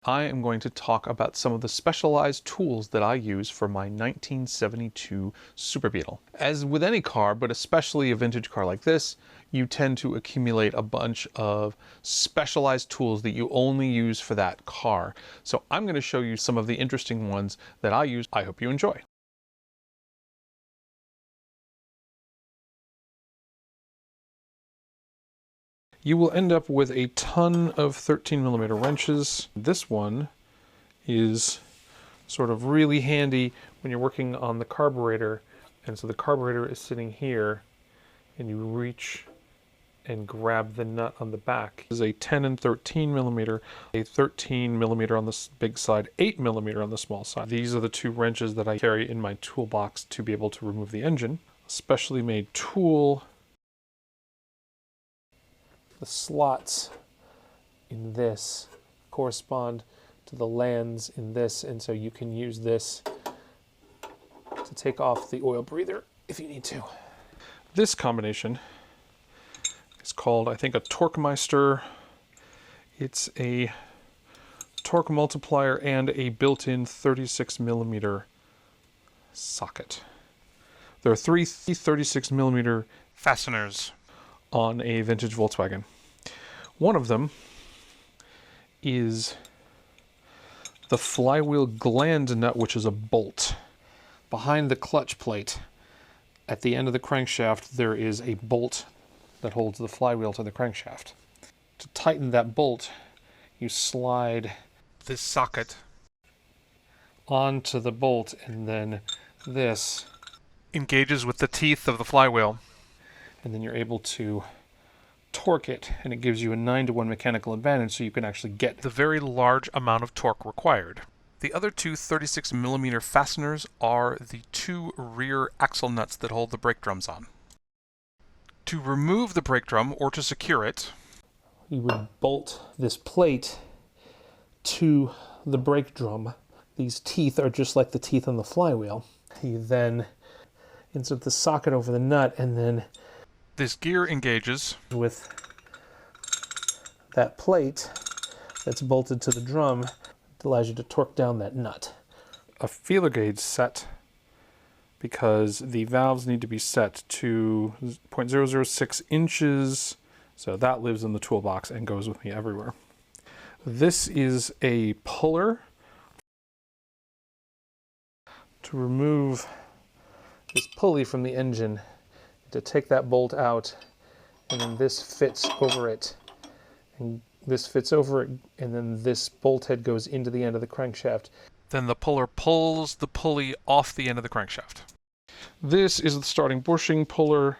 I am going to talk about some of the specialized tools that I use for my 1972 SuperBeetle. As with any car, but especially a vintage car like this, you tend to accumulate a bunch of specialized tools that you only use for that car. So I'm going to show you some of the interesting ones that I use. I hope you enjoy. You will end up with a ton of 13mm wrenches. This one is sort of really handy when you're working on the carburetor, and so the carburetor is sitting here and you reach and grab the nut on the back. This is a 10 and 13mm, a 13mm on the big side, 8mm on the small side. These are the two wrenches that I carry in my toolbox to be able to remove the engine. A specially made tool. The slots in this correspond to the lands in this, and so you can use this to take off the oil breather if you need to. This combination is called, I think, a Torquemeister. It's a torque multiplier and a built-in 36mm socket. There are three 36mm fasteners on a vintage Volkswagen. One of them is the Flywheel gland nut, which is a bolt. Behind the clutch plate, at the end of the crankshaft, there is a bolt that holds the flywheel to the crankshaft. To tighten that bolt, you slide this socket onto the bolt, and then this engages with the teeth of the flywheel. And then you're able to torque it, and it gives you a 9-to-1 mechanical advantage, so you can actually get the very large amount of torque required. The other two 36mm fasteners are the two rear axle nuts that hold the brake drums on. To remove the brake drum, or to secure it, you would bolt this plate to the brake drum. These teeth are just like the teeth on the flywheel. You then insert the socket over the nut, and then this gear engages with that plate that's bolted to the drum. It allows you to torque down that nut. A feeler gauge set, because the valves need to be set to 0.006 inches, so that lives in the toolbox and goes with me everywhere. This is a puller to remove this pulley from the engine, to take that bolt out, and then this fits over it, and this fits over it, and then this bolt head goes into the end of the crankshaft. Then the puller pulls the pulley off the end of the crankshaft. This is the starting bushing puller.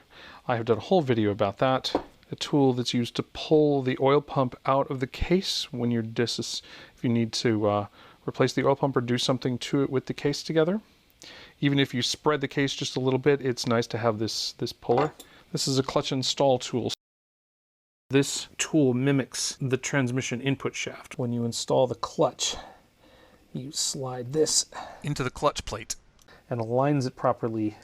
I have done a whole video about that. A tool that's used to pull the oil pump out of the case when you're if you need to replace the oil pump or do something to it with the case together. Even if you spread the case just a little bit, it's nice to have this puller. This is a clutch install tool. This tool mimics the transmission input shaft. When you install the clutch, you slide this into the clutch plate and aligns it properly.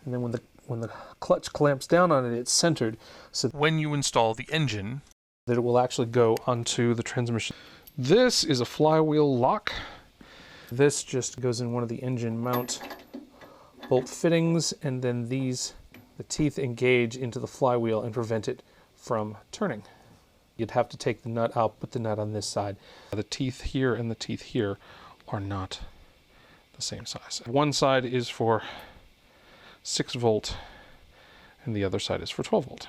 And then when the clutch clamps down on it, it's centered. So when you install the engine, that it will actually go onto the transmission. This is a flywheel lock. This just goes in one of the engine mount bolt fittings, and then the teeth engage into the flywheel and prevent it from turning. You'd have to take the nut out, put the nut on this side. The teeth here and the teeth here are not the same size. One side is for 6 volt and the other side is for 12 volt.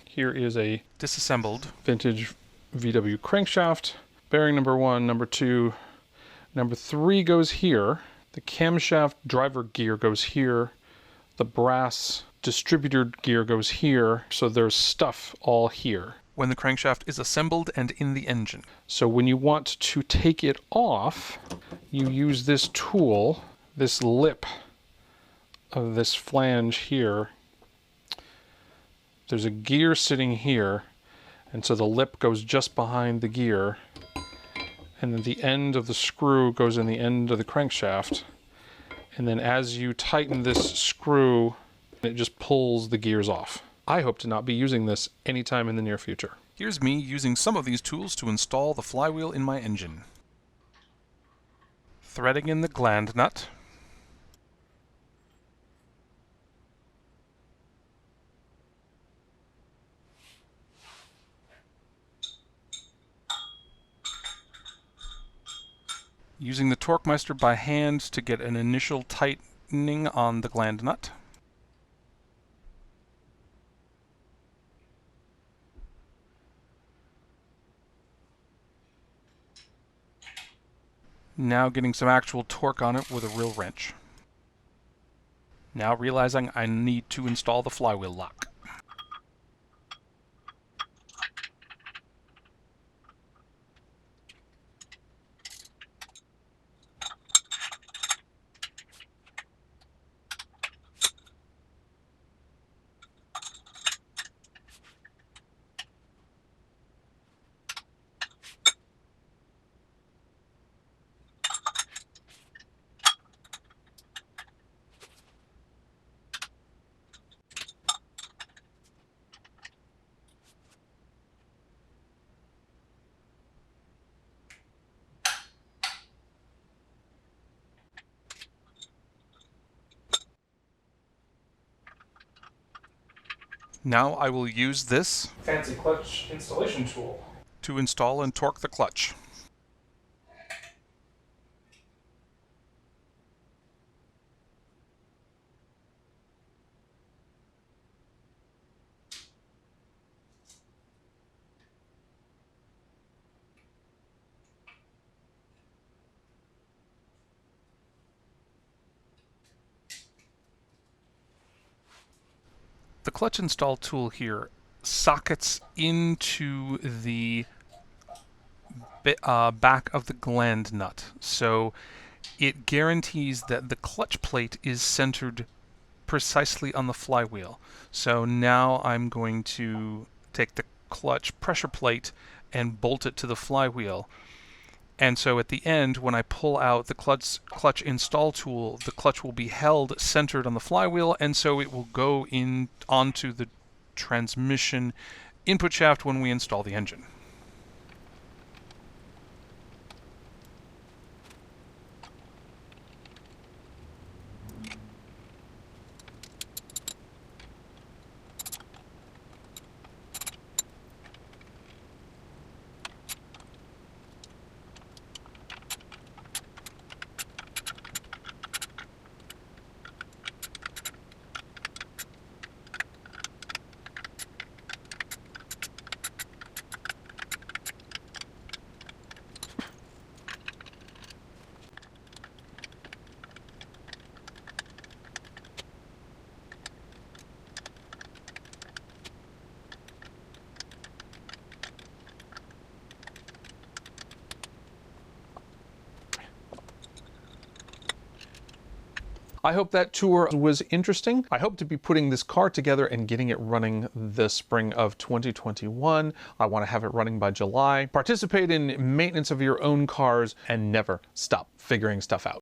Here is a disassembled vintage VW crankshaft. Bearing number 1, number 2, number 3 goes here. The camshaft driver gear goes here. The brass distributor gear goes here. So there's stuff all here when the crankshaft is assembled and in the engine. So when you want to take it off, you use this tool, this lip of this flange here. There's a gear sitting here, and so the lip goes just behind the gear, and then the end of the screw goes in the end of the crankshaft, and then as you tighten this screw, it just pulls the gears off. I hope to not be using this anytime in the near future. Here's me using some of these tools to install the flywheel in my engine. Threading in the gland nut. Using the Torquemeister by hand to get an initial tightening on the gland nut. Now getting some actual torque on it with a real wrench. Now realizing I need to install the flywheel lock. Now I will use this fancy clutch installation tool to install and torque the clutch. The clutch install tool here sockets into the back of the gland nut, so it guarantees that the clutch plate is centered precisely on the flywheel. So now I'm going to take the clutch pressure plate and bolt it to the flywheel. And so at the end, when I pull out the clutch install tool, the clutch will be held centered on the flywheel, and so it will go in onto the transmission input shaft when we install the engine. I hope that tour was interesting. I hope to be putting this car together and getting it running the spring of 2021. I want to have it running by July. Participate in maintenance of your own cars and never stop figuring stuff out.